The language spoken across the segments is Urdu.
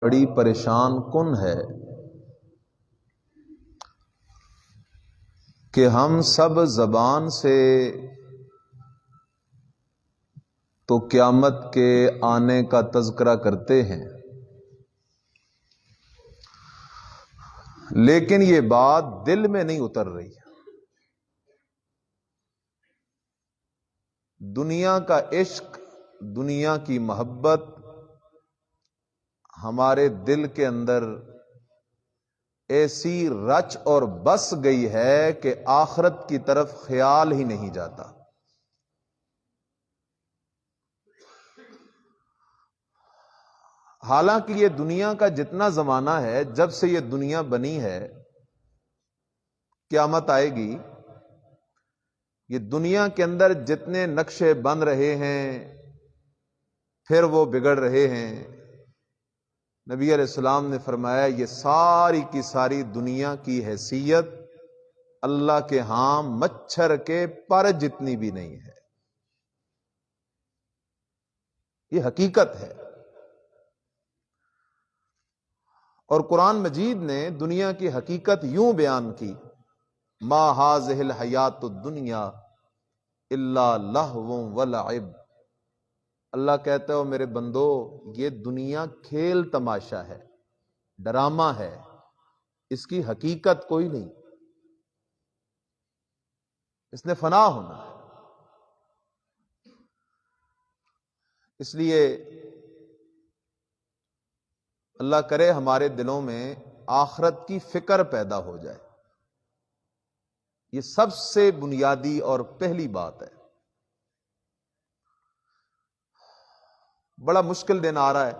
بڑی پریشان کن ہے کہ ہم سب زبان سے تو قیامت کے آنے کا تذکرہ کرتے ہیں، لیکن یہ بات دل میں نہیں اتر رہی۔ دنیا کا عشق، دنیا کی محبت ہمارے دل کے اندر ایسی رچ اور بس گئی ہے کہ آخرت کی طرف خیال ہی نہیں جاتا۔ حالانکہ یہ دنیا کا جتنا زمانہ ہے، جب سے یہ دنیا بنی ہے، قیامت آئے گی، یہ دنیا کے اندر جتنے نقشے بن رہے ہیں پھر وہ بگڑ رہے ہیں، نبی علیہ السلام نے فرمایا یہ ساری کی ساری دنیا کی حیثیت اللہ کے ہاں مچھر کے پر جتنی بھی نہیں ہے۔ یہ حقیقت ہے۔ اور قرآن مجید نے دنیا کی حقیقت یوں بیان کی، ما ہذہ الحیات الدنیا الا لہو ولعب۔ اللہ کہتا ہے میرے بندو، یہ دنیا کھیل تماشا ہے، ڈرامہ ہے، اس کی حقیقت کوئی نہیں، اس نے فنا ہونا ہے۔ اس لیے اللہ کرے ہمارے دلوں میں آخرت کی فکر پیدا ہو جائے، یہ سب سے بنیادی اور پہلی بات ہے۔ بڑا مشکل دن آ رہا ہے،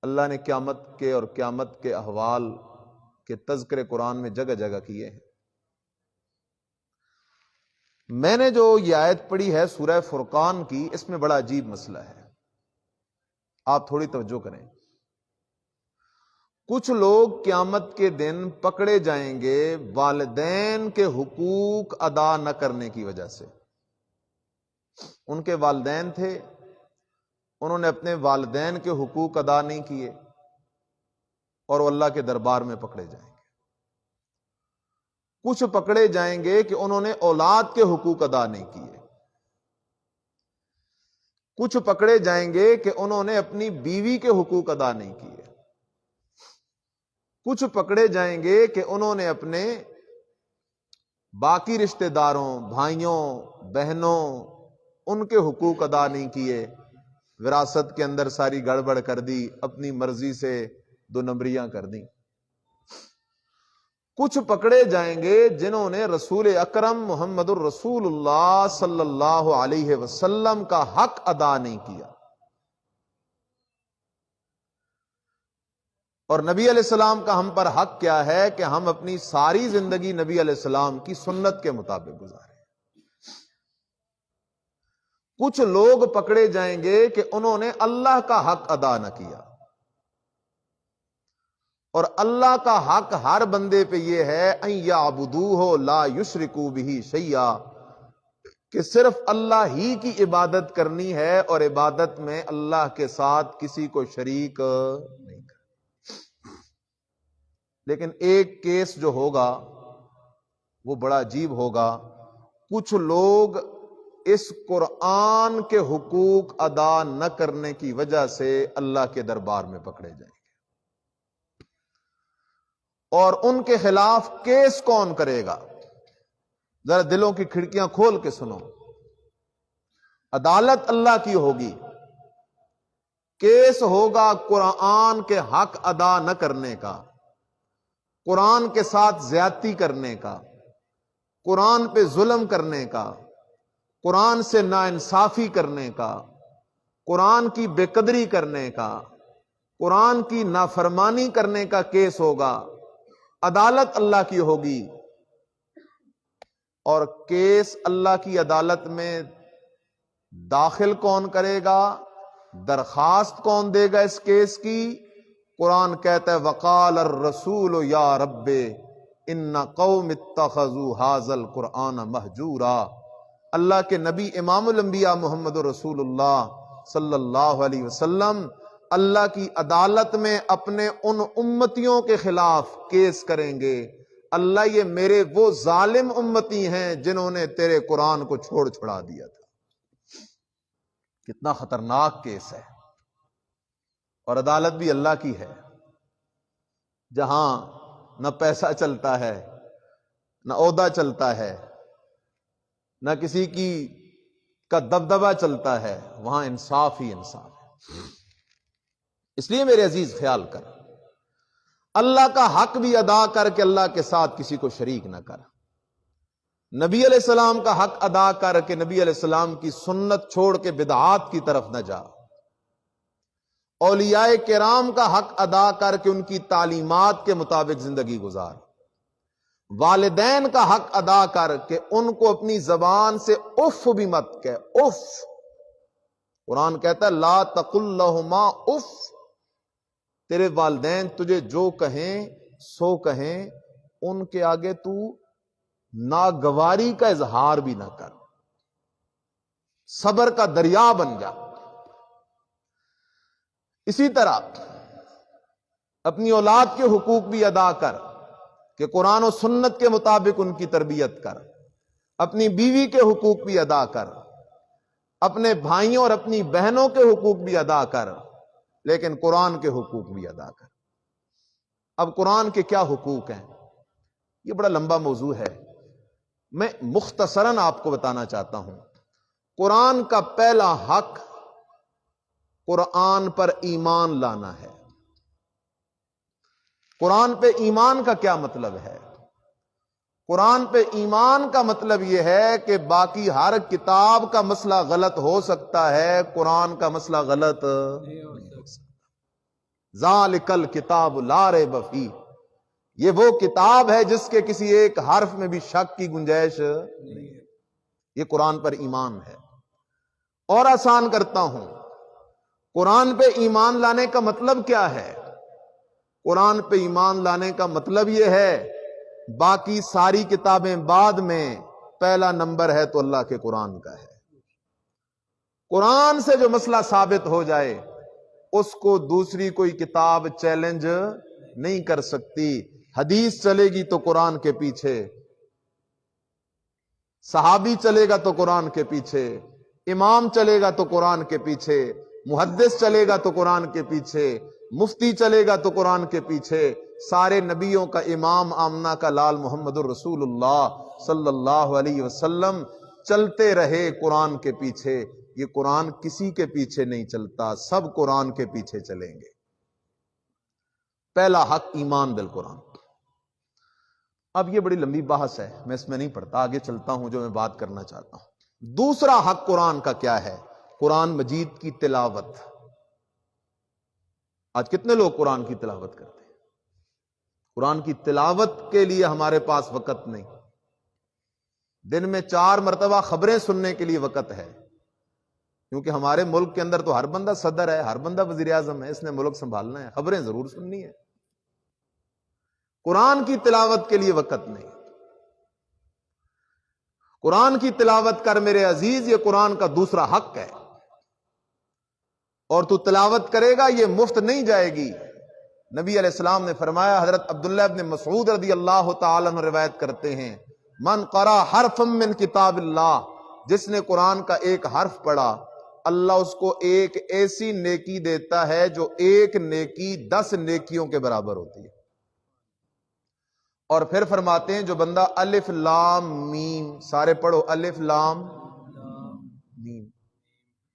اللہ نے قیامت کے اور قیامت کے احوال کے تذکرے قرآن میں جگہ جگہ کیے ہیں۔ میں نے جو یہ آیت پڑھی ہے سورہ فرقان کی، اس میں بڑا عجیب مسئلہ ہے، آپ تھوڑی توجہ کریں۔ کچھ لوگ قیامت کے دن پکڑے جائیں گے والدین کے حقوق ادا نہ کرنے کی وجہ سے۔ ان کے والدین تھے، انہوں نے اپنے والدین کے حقوق ادا نہیں کیے، اور وہ اللہ کے دربار میں پکڑے جائیں گے۔ کچھ پکڑے جائیں گے کہ انہوں نے اولاد کے حقوق ادا نہیں کیے، کچھ پکڑے جائیں گے کہ انہوں نے اپنی بیوی کے حقوق ادا نہیں کیے، کچھ پکڑے جائیں گے کہ انہوں نے اپنے باقی رشتہ داروں، بھائیوں، بہنوں، ان کے حقوق ادا نہیں کیے، وراثت کے اندر ساری گڑبڑ کر دی، اپنی مرضی سے دو نمبریاں کر دیں۔ کچھ پکڑے جائیں گے جنہوں نے رسول اکرم محمد الرسول اللہ صلی اللہ علیہ وسلم کا حق ادا نہیں کیا، اور نبی علیہ السلام کا ہم پر حق کیا ہے کہ ہم اپنی ساری زندگی نبی علیہ السلام کی سنت کے مطابق گزاریں۔ کچھ لوگ پکڑے جائیں گے کہ انہوں نے اللہ کا حق ادا نہ کیا، اور اللہ کا حق ہر بندے پہ یہ ہے ان یعبدوہ لا یشرکوا بہ شیئا، کہ صرف اللہ ہی کی عبادت کرنی ہے، اور عبادت میں اللہ کے ساتھ کسی کو شریک نہیں کرنا۔ لیکن ایک کیس جو ہوگا وہ بڑا عجیب ہوگا، کچھ لوگ اس قرآن کے حقوق ادا نہ کرنے کی وجہ سے اللہ کے دربار میں پکڑے جائیں گے، اور ان کے خلاف کیس کون کرے گا؟ ذرا دلوں کی کھڑکیاں کھول کے سنو، عدالت اللہ کی ہوگی، کیس ہوگا قرآن کے حق ادا نہ کرنے کا، قرآن کے ساتھ زیادتی کرنے کا، قرآن پہ ظلم کرنے کا، قرآن سے ناانصافی کرنے کا، قرآن کی بے قدری کرنے کا، قرآن کی نافرمانی کرنے کا کیس ہوگا۔ عدالت اللہ کی ہوگی، اور کیس اللہ کی عدالت میں داخل کون کرے گا، درخواست کون دے گا اس کیس کی؟ قرآن کہتا ہے وقال الرسول یا رب ان قوم اتخذوا ھذا القرآن مہجورا۔ اللہ کے نبی امام الانبیاء محمد رسول اللہ صلی اللہ علیہ وسلم اللہ کی عدالت میں اپنے ان امتیوں کے خلاف کیس کریں گے، اللہ یہ میرے وہ ظالم امتی ہیں جنہوں نے تیرے قرآن کو چھوڑ چھڑا دیا تھا۔ کتنا خطرناک کیس ہے، اور عدالت بھی اللہ کی ہے، جہاں نہ پیسہ چلتا ہے، نہ عہدہ چلتا ہے، نہ کسی کی کا دبدبہ چلتا ہے، وہاں انصاف ہی انصاف ہے۔ اس لیے میرے عزیز خیال کر، اللہ کا حق بھی ادا کر کے اللہ کے ساتھ کسی کو شریک نہ کر، نبی علیہ السلام کا حق ادا کر کے نبی علیہ السلام کی سنت چھوڑ کے بدعات کی طرف نہ جا، اولیاء کرام کا حق ادا کر کے ان کی تعلیمات کے مطابق زندگی گزار، والدین کا حق ادا کر کے ان کو اپنی زبان سے اف بھی مت کہہ، اف۔ قرآن کہتا ہے لا تقل لہما اف، تیرے والدین تجھے جو کہیں سو کہیں، ان کے آگے تو ناگواری کا اظہار بھی نہ کر، صبر کا دریا بن جا۔ اسی طرح اپنی اولاد کے حقوق بھی ادا کر کہ قرآن و سنت کے مطابق ان کی تربیت کر، اپنی بیوی کے حقوق بھی ادا کر، اپنے بھائیوں اور اپنی بہنوں کے حقوق بھی ادا کر، لیکن قرآن کے حقوق بھی ادا کر۔ اب قرآن کے کیا حقوق ہیں، یہ بڑا لمبا موضوع ہے، میں مختصراً آپ کو بتانا چاہتا ہوں۔ قرآن کا پہلا حق قرآن پر ایمان لانا ہے۔ قرآن پہ ایمان کا کیا مطلب ہے؟ قرآن پہ ایمان کا مطلب یہ ہے کہ باقی ہر کتاب کا مسئلہ غلط ہو سکتا ہے، قرآن کا مسئلہ غلط نہیں ہو سکتا۔ ذالک الکتاب لا ریب فیہ، یہ وہ کتاب ہے جس کے کسی ایک حرف میں بھی شک کی گنجائش نہیں ہے۔ یہ قرآن پر ایمان ہے۔ اور آسان کرتا ہوں، قرآن پہ ایمان لانے کا مطلب کیا ہے؟ قرآن پہ ایمان لانے کا مطلب یہ ہے باقی ساری کتابیں بعد میں، پہلا نمبر ہے تو اللہ کے قرآن کا ہے۔ قرآن سے جو مسئلہ ثابت ہو جائے اس کو دوسری کوئی کتاب چیلنج نہیں کر سکتی۔ حدیث چلے گی تو قرآن کے پیچھے، صحابی چلے گا تو قرآن کے پیچھے، امام چلے گا تو قرآن کے پیچھے، محدث چلے گا تو قرآن کے پیچھے، مفتی چلے گا تو قرآن کے پیچھے، سارے نبیوں کا امام، آمنہ کا لال محمد الرسول اللہ صلی اللہ علیہ وسلم چلتے رہے قرآن کے پیچھے۔ یہ قرآن کسی کے پیچھے نہیں چلتا، سب قرآن کے پیچھے چلیں گے۔ پہلا حق ایمان بالقرآن۔ اب یہ بڑی لمبی بحث ہے، میں اس میں نہیں پڑھتا، آگے چلتا ہوں جو میں بات کرنا چاہتا ہوں۔ دوسرا حق قرآن کا کیا ہے؟ قرآن مجید کی تلاوت۔ آج کتنے لوگ قرآن کی تلاوت کرتے ہیں؟ قرآن کی تلاوت کے لیے ہمارے پاس وقت نہیں۔ دن میں 4 مرتبہ خبریں سننے کے لیے وقت ہے، کیونکہ ہمارے ملک کے اندر تو ہر بندہ صدر ہے، ہر بندہ وزیر اعظم ہے، اس نے ملک سنبھالنا ہے، خبریں ضرور سننی ہے۔ قرآن کی تلاوت کے لیے وقت نہیں۔ قرآن کی تلاوت کر میرے عزیز، یہ قرآن کا دوسرا حق ہے، اور تو تلاوت کرے گا یہ مفت نہیں جائے گی۔ نبی علیہ السلام نے فرمایا، حضرت عبداللہ ابن مسعود رضی اللہ تعالیٰ عنہ روایت کرتے ہیں، من قرأ حرفا من کتاب اللہ، جس نے قرآن کا ایک حرف پڑھا اللہ اس کو ایک ایسی نیکی دیتا ہے جو ایک نیکی 10 نیکیوں کے برابر ہوتی ہے۔ اور پھر فرماتے ہیں جو بندہ الف لام میم، سارے پڑھو الف لام میم،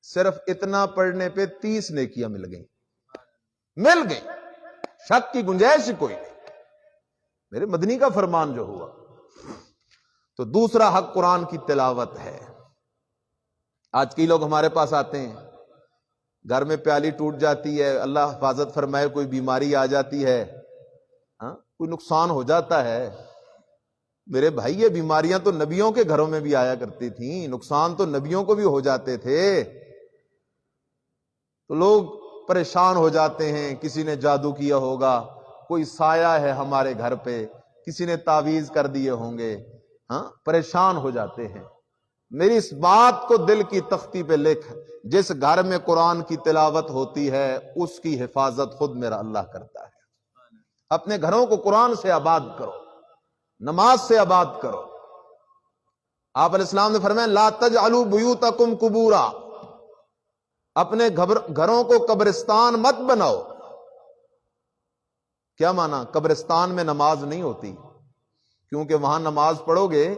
صرف اتنا پڑھنے پہ 30 نیکیاں مل گئیں، شک کی گنجائش کوئی نہیں، میرے مدنی کا فرمان جو ہوا۔ تو دوسرا حق قرآن کی تلاوت ہے۔ آج کئی لوگ ہمارے پاس آتے ہیں، گھر میں پیالی ٹوٹ جاتی ہے، اللہ حفاظت فرمائے، کوئی بیماری آ جاتی ہے، کوئی نقصان ہو جاتا ہے۔ میرے بھائی یہ بیماریاں تو نبیوں کے گھروں میں بھی آیا کرتی تھیں، نقصان تو نبیوں کو بھی ہو جاتے تھے۔ تو لوگ پریشان ہو جاتے ہیں، کسی نے جادو کیا ہوگا، کوئی سایہ ہے ہمارے گھر پہ، کسی نے تعویذ کر دیے ہوں گے، پریشان ہو جاتے ہیں۔ میری اس بات کو دل کی تختی پہ لکھ، جس گھر میں قرآن کی تلاوت ہوتی ہے اس کی حفاظت خود میرا اللہ کرتا ہے۔ اپنے گھروں کو قرآن سے آباد کرو، نماز سے آباد کرو۔ آپ علیہ السلام نے فرمایا لا تجعلوا بیوتکم قبورا، اپنے گھروں کو قبرستان مت بناؤ۔ کیا مانا؟ قبرستان میں نماز نہیں ہوتی، کیونکہ وہاں نماز پڑھو گے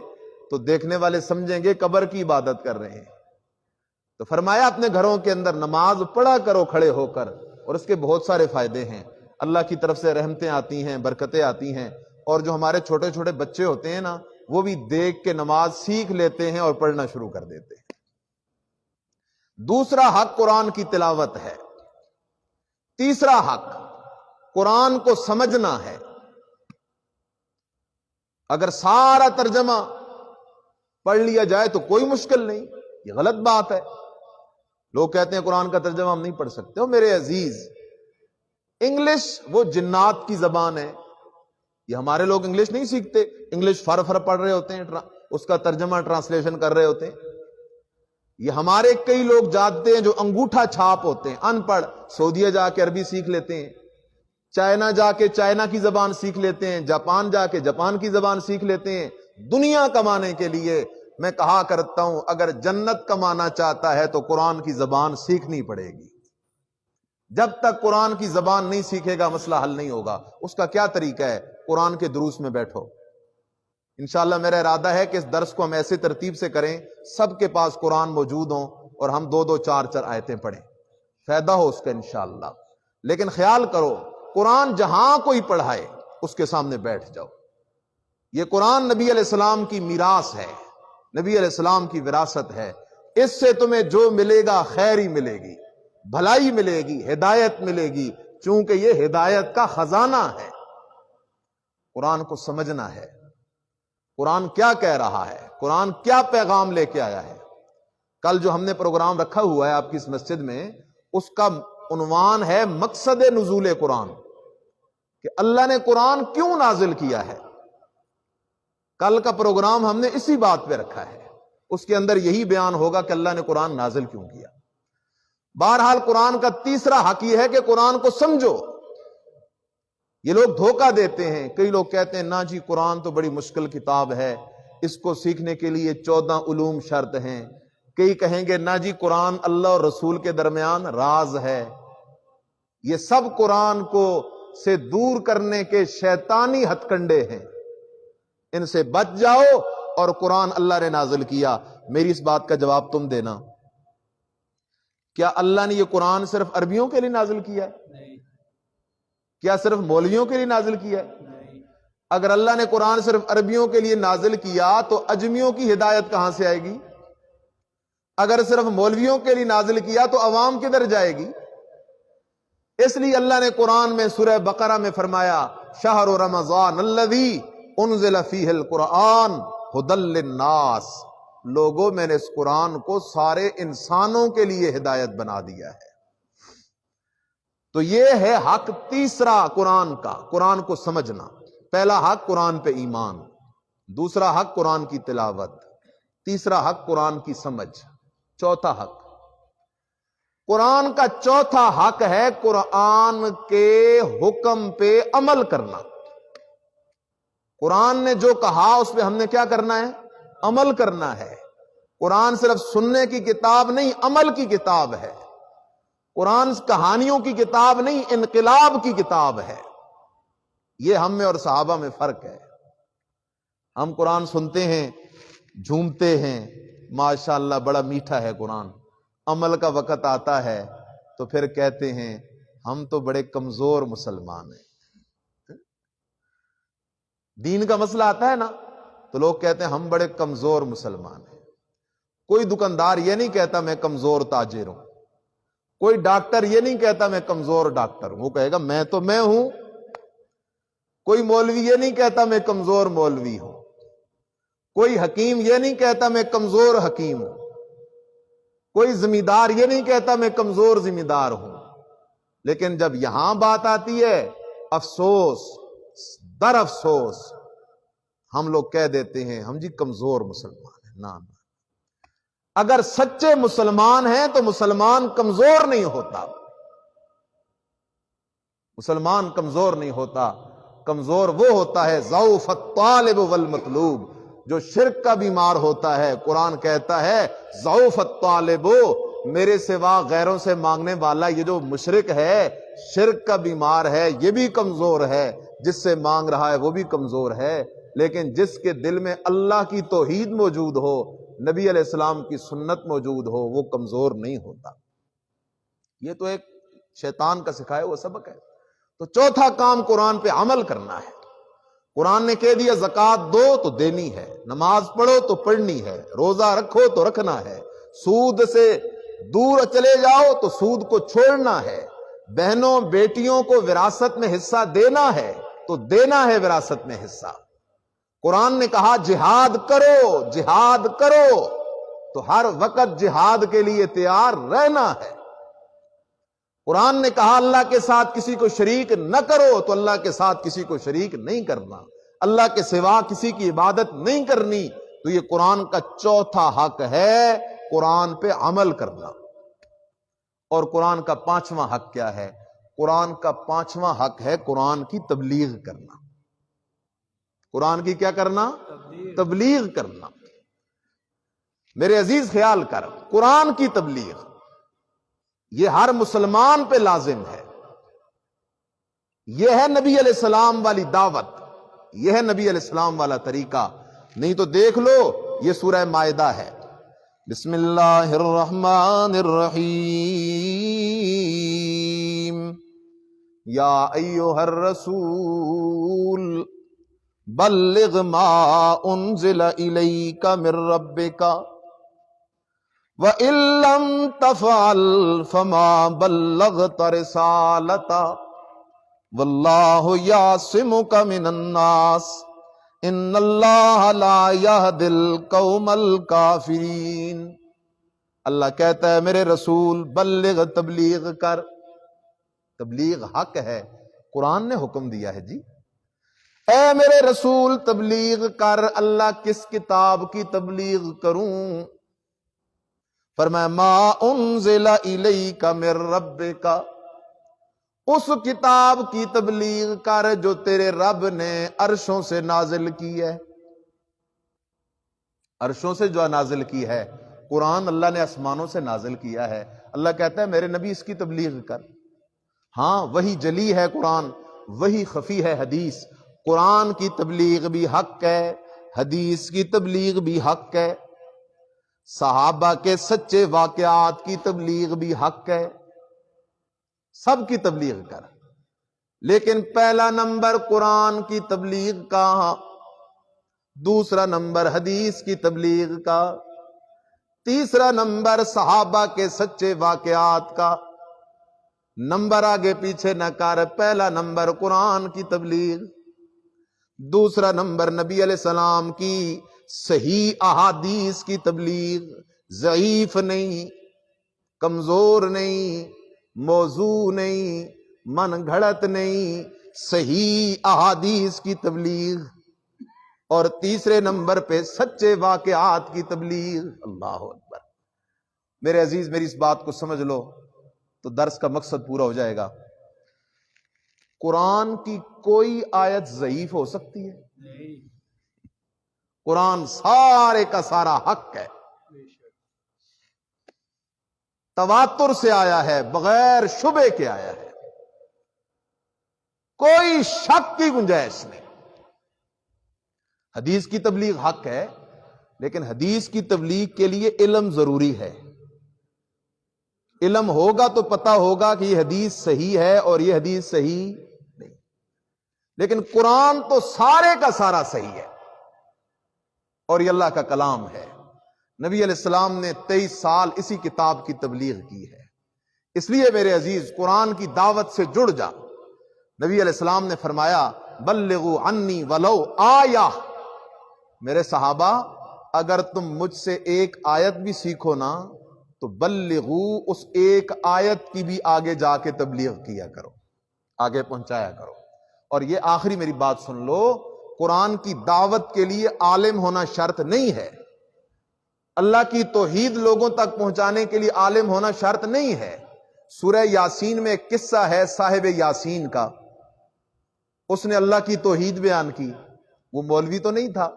تو دیکھنے والے سمجھیں گے قبر کی عبادت کر رہے ہیں۔ تو فرمایا اپنے گھروں کے اندر نماز پڑھا کرو کھڑے ہو کر، اور اس کے بہت سارے فائدے ہیں۔ اللہ کی طرف سے رحمتیں آتی ہیں، برکتیں آتی ہیں، اور جو ہمارے چھوٹے چھوٹے بچے ہوتے ہیں نا، وہ بھی دیکھ کے نماز سیکھ لیتے ہیں اور پڑھنا شروع کر دیتے ہیں۔ دوسرا حق قرآن کی تلاوت ہے۔ تیسرا حق قرآن کو سمجھنا ہے۔ اگر سارا ترجمہ پڑھ لیا جائے تو کوئی مشکل نہیں، یہ غلط بات ہے۔ لوگ کہتے ہیں قرآن کا ترجمہ ہم نہیں پڑھ سکتے۔ ہو میرے عزیز، انگلش وہ جنات کی زبان ہے، یہ ہمارے لوگ انگلش نہیں سیکھتے، انگلش فر فر پڑھ رہے ہوتے ہیں، اس کا ترجمہ ٹرانسلیشن کر رہے ہوتے ہیں۔ یہ ہمارے کئی لوگ جانتے ہیں جو انگوٹھا چھاپ ہوتے ہیں، ان پڑھ، سعودیہ جا کے عربی سیکھ لیتے ہیں، چائنا جا کے چائنا کی زبان سیکھ لیتے ہیں، جاپان جا کے جاپان کی زبان سیکھ لیتے ہیں دنیا کمانے کے لیے۔ میں کہا کرتا ہوں اگر جنت کمانا چاہتا ہے تو قرآن کی زبان سیکھنی پڑے گی۔ جب تک قرآن کی زبان نہیں سیکھے گا مسئلہ حل نہیں ہوگا۔ اس کا کیا طریقہ ہے؟ قرآن کے دروس میں بیٹھو۔ انشاءاللہ میرا ارادہ ہے کہ اس درس کو ہم ایسے ترتیب سے کریں سب کے پاس قرآن موجود ہوں اور ہم 2 4 آیتیں پڑھیں، فائدہ ہو اس کا انشاءاللہ۔ لیکن خیال کرو قرآن جہاں کوئی پڑھائے اس کے سامنے بیٹھ جاؤ۔ یہ قرآن نبی علیہ السلام کی میراث ہے، نبی علیہ السلام کی وراثت ہے۔ اس سے تمہیں جو ملے گا خیر ہی ملے گی، بھلائی ملے گی، ہدایت ملے گی، چونکہ یہ ہدایت کا خزانہ ہے۔ قرآن کو سمجھنا ہے، قرآن کیا کہہ رہا ہے، قرآن کیا پیغام لے کے آیا ہے۔ کل جو ہم نے پروگرام رکھا ہوا ہے آپ کی اس مسجد میں، اس کا عنوان ہے مقصد نزول قرآن، کہ اللہ نے قرآن کیوں نازل کیا ہے۔ کل کا پروگرام ہم نے اسی بات پہ رکھا ہے، اس کے اندر یہی بیان ہوگا کہ اللہ نے قرآن نازل کیوں کیا۔ بہرحال قرآن کا تیسرا حق یہ ہے کہ قرآن کو سمجھو۔ یہ لوگ دھوکہ دیتے ہیں، کئی لوگ کہتے ہیں نا جی قرآن تو بڑی مشکل کتاب ہے، اس کو سیکھنے کے لیے 14 علوم شرط ہیں۔ کئی کہیں گے نا جی قرآن اللہ اور رسول کے درمیان راز ہے۔ یہ سب قرآن کو سے دور کرنے کے شیطانی ہتھ کنڈے ہیں، ان سے بچ جاؤ۔ اور قرآن اللہ نے نازل کیا۔ میری اس بات کا جواب تم دینا، کیا اللہ نے یہ قرآن صرف عربیوں کے لیے نازل کیا ہے؟ کیا صرف مولویوں کے لیے نازل کیا ہے؟ اگر اللہ نے قرآن صرف عربیوں کے لیے نازل کیا تو اجمیوں کی ہدایت کہاں سے آئے گی؟ اگر صرف مولویوں کے لیے نازل کیا تو عوام کدھر جائے گی؟ اس لیے اللہ نے قرآن میں سورہ بقرہ میں فرمایا شہر رمضان الذی انزل فیہ القرآن ھدی للناس، لوگوں میں نے اس قرآن کو سارے انسانوں کے لیے ہدایت بنا دیا ہے۔ تو یہ ہے حق تیسرا قرآن کا، قرآن کو سمجھنا۔ پہلا حق قرآن پہ ایمان، دوسرا حق قرآن کی تلاوت، تیسرا حق قرآن کی سمجھ، چوتھا حق قرآن کا چوتھا حق ہے قرآن کے حکم پہ عمل کرنا۔ قرآن نے جو کہا اس پہ ہم نے کیا کرنا ہے؟ عمل کرنا ہے۔ قرآن صرف سننے کی کتاب نہیں، عمل کی کتاب ہے۔ قرآن کہانیوں کی کتاب نہیں، انقلاب کی کتاب ہے۔ یہ ہم میں اور صحابہ میں فرق ہے۔ ہم قرآن سنتے ہیں، جھومتے ہیں، ماشاءاللہ بڑا میٹھا ہے قرآن، عمل کا وقت آتا ہے تو پھر کہتے ہیں ہم تو بڑے کمزور مسلمان ہیں۔ دین کا مسئلہ آتا ہے نا تو لوگ کہتے ہیں ہم بڑے کمزور مسلمان ہیں۔ کوئی دکاندار یہ نہیں کہتا میں کمزور تاجر ہوں، کوئی ڈاکٹر یہ نہیں کہتا میں کمزور ڈاکٹر ہوں، وہ کہے گا میں تو میں ہوں۔ کوئی مولوی یہ نہیں کہتا میں کمزور مولوی ہوں، کوئی حکیم یہ نہیں کہتا میں کمزور حکیم ہوں، کوئی زمیندار یہ نہیں کہتا میں کمزور زمیندار ہوں۔ لیکن جب یہاں بات آتی ہے، افسوس در افسوس ہم لوگ کہہ دیتے ہیں ہم جی کمزور مسلمان ہیں۔ نہ، اگر سچے مسلمان ہیں تو مسلمان کمزور نہیں ہوتا، مسلمان کمزور نہیں ہوتا، کمزور وہ ہوتا ہے ضعف الطالب والمطلوب، جو شرک کا بیمار ہوتا ہے۔ قرآن کہتا ہے ضعف الطالب، میرے سوا غیروں سے مانگنے والا یہ جو مشرک ہے، شرک کا بیمار ہے، یہ بھی کمزور ہے، جس سے مانگ رہا ہے وہ بھی کمزور ہے۔ لیکن جس کے دل میں اللہ کی توحید موجود ہو، نبی علیہ السلام کی سنت موجود ہو، وہ کمزور نہیں ہوتا۔ یہ تو ایک شیطان کا سکھایا ہوا سبق ہے۔ تو چوتھا کام قرآن پہ عمل کرنا ہے۔ قرآن نے کہہ دیا زکوٰۃ دو تو دینی ہے، نماز پڑھو تو پڑھنی ہے، روزہ رکھو تو رکھنا ہے، سود سے دور چلے جاؤ تو سود کو چھوڑنا ہے، بہنوں بیٹیوں کو وراثت میں حصہ دینا ہے تو دینا ہے وراثت میں حصہ۔ قرآن نے کہا جہاد کرو، جہاد کرو، تو ہر وقت جہاد کے لیے تیار رہنا ہے۔ قرآن نے کہا اللہ کے ساتھ کسی کو شریک نہ کرو، تو اللہ کے ساتھ کسی کو شریک نہیں کرنا، اللہ کے سوا کسی کی عبادت نہیں کرنی۔ تو یہ قرآن کا چوتھا حق ہے، قرآن پہ عمل کرنا۔ اور قرآن کا پانچواں حق کیا ہے؟ قرآن کا پانچواں حق ہے قرآن کی تبلیغ کرنا۔ قرآن کی کیا کرنا؟ تبلیغ کرنا۔ میرے عزیز خیال کر، قرآن کی تبلیغ یہ ہر مسلمان پہ لازم ہے۔ یہ ہے نبی علیہ السلام والی دعوت، یہ ہے نبی علیہ السلام والا طریقہ۔ نہیں تو دیکھ لو، یہ سورہ مائدہ ہے۔ بسم اللہ الرحمن الرحیم، یا ایھا الرسول بلغ ما انزل الیک من ربک وَإِن لَّمْ تَفْعَلْ فَمَا بَلَّغْتَ رِسَالَتَهُ وَاللَّهُ يَعْصِمُكَ مِنَ النَّاسِ إِنَّ اللَّهَ لَا يَهْدِي الْقَوْمَ الْكَافِرِينَ۔ اللہ کہتا ہے میرے رسول بلغ، تبلیغ کر۔ تبلیغ حق ہے، قرآن نے حکم دیا ہے جی۔ اے میرے رسول تبلیغ کر۔ اللہ کس کتاب کی تبلیغ کروں؟ فرمایا ما انزل الیک من ربک، اس کتاب کی تبلیغ کر جو تیرے رب نے عرشوں سے نازل کی ہے۔ عرشوں سے جو نازل کی ہے، قرآن اللہ نے آسمانوں سے نازل کیا ہے۔ اللہ کہتا ہے میرے نبی اس کی تبلیغ کر۔ ہاں وہی جلی ہے قرآن، وہی خفی ہے حدیث۔ قرآن کی تبلیغ بھی حق ہے، حدیث کی تبلیغ بھی حق ہے، صحابہ کے سچے واقعات کی تبلیغ بھی حق ہے۔ سب کی تبلیغ کر، لیکن پہلا نمبر قرآن کی تبلیغ کا، دوسرا نمبر حدیث کی تبلیغ کا، تیسرا نمبر صحابہ کے سچے واقعات کا۔ نمبر آگے پیچھے نہ کر، پہلا نمبر قرآن کی تبلیغ، دوسرا نمبر نبی علیہ السلام کی صحیح احادیث کی تبلیغ، ضعیف نہیں، کمزور نہیں، موضوع نہیں، من گھڑت نہیں، صحیح احادیث کی تبلیغ۔ اور تیسرے نمبر پہ سچے واقعات کی تبلیغ۔ اللہ اکبر۔ میرے عزیز میری اس بات کو سمجھ لو تو درس کا مقصد پورا ہو جائے گا۔ قرآن کی کوئی آیت ضعیف ہو سکتی ہے؟ قرآن سارے کا سارا حق ہے، تواتر سے آیا ہے، بغیر شبے کے آیا ہے، کوئی شک کی گنجائش نہیں۔ حدیث کی تبلیغ حق ہے، لیکن حدیث کی تبلیغ کے لیے علم ضروری ہے۔ علم ہوگا تو پتا ہوگا کہ یہ حدیث صحیح ہے اور یہ حدیث صحیح نہیں۔ لیکن قرآن تو سارے کا سارا صحیح ہے اور یہ اللہ کا کلام ہے۔ نبی علیہ السلام نے 23 سال اسی کتاب کی تبلیغ کی ہے۔ اس لیے میرے عزیز قرآن کی دعوت سے جڑ جا۔ نبی علیہ السلام نے فرمایا بلغوا عنی ولو آیہ، میرے صحابہ اگر تم مجھ سے ایک آیت بھی سیکھو نا تو بلغو، اس ایک آیت کی بھی آگے جا کے تبلیغ کیا کرو، آگے پہنچایا کرو۔ اور یہ آخری میری بات سن لو، قرآن کی دعوت کے لیے عالم ہونا شرط نہیں ہے۔ اللہ کی توحید لوگوں تک پہنچانے کے لیے عالم ہونا شرط نہیں ہے۔ سورہ یاسین میں ایک قصہ ہے صاحب یاسین کا، اس نے اللہ کی توحید بیان کی، وہ مولوی تو نہیں تھا،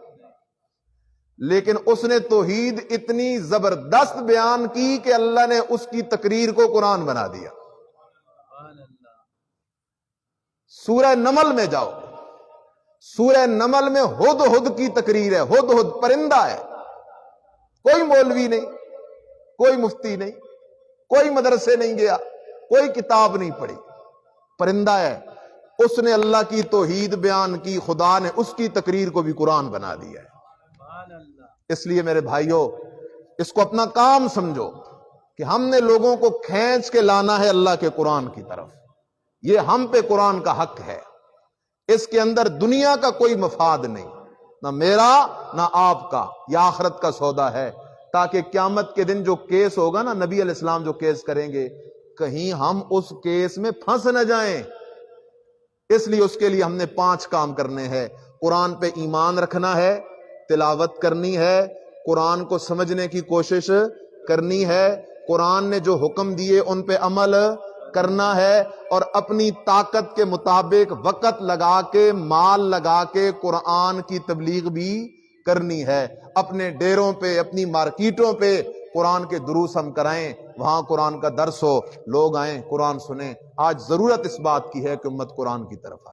لیکن اس نے توحید اتنی زبردست بیان کی کہ اللہ نے اس کی تقریر کو قرآن بنا دیا۔ سورہ نمل میں جاؤ، سورہ نمل میں ہدہد کی تقریر ہے، ہدہد پرندہ ہے، کوئی مولوی نہیں، کوئی مفتی نہیں، کوئی مدرسے نہیں گیا، کوئی کتاب نہیں پڑھی، پرندہ ہے، اس نے اللہ کی توحید بیان کی، خدا نے اس کی تقریر کو بھی قرآن بنا دیا ہے۔ اس لیے میرے بھائیوں، اس کو اپنا کام سمجھو کہ ہم نے لوگوں کو کھینچ کے لانا ہے اللہ کے قرآن کی طرف۔ یہ ہم پہ قرآن کا حق ہے، اس کے اندر دنیا کا کوئی مفاد نہیں، نہ میرا نہ آپ کا، یہ آخرت کا سودا ہے، تاکہ قیامت کے دن جو کیس ہوگا نا، نبی علیہ السلام جو کیس کریں گے، کہیں ہم اس کیس میں پھنس نہ جائیں۔ اس لیے اس کے لیے ہم نے 5 کام کرنے ہیں۔ قرآن پہ ایمان رکھنا ہے، تلاوت کرنی ہے، قرآن کو سمجھنے کی کوشش کرنی ہے، قرآن نے جو حکم دیے ان پہ عمل کرنا ہے، اور اپنی طاقت کے مطابق وقت لگا کے، مال لگا کے قرآن کی تبلیغ بھی کرنی ہے۔ اپنے ڈیروں پہ، اپنی مارکیٹوں پہ قرآن کے دروس ہم کرائیں، وہاں قرآن کا درس ہو، لوگ آئیں، قرآن سنیں۔ آج ضرورت اس بات کی ہے کہ امت قرآن کی طرف آئے۔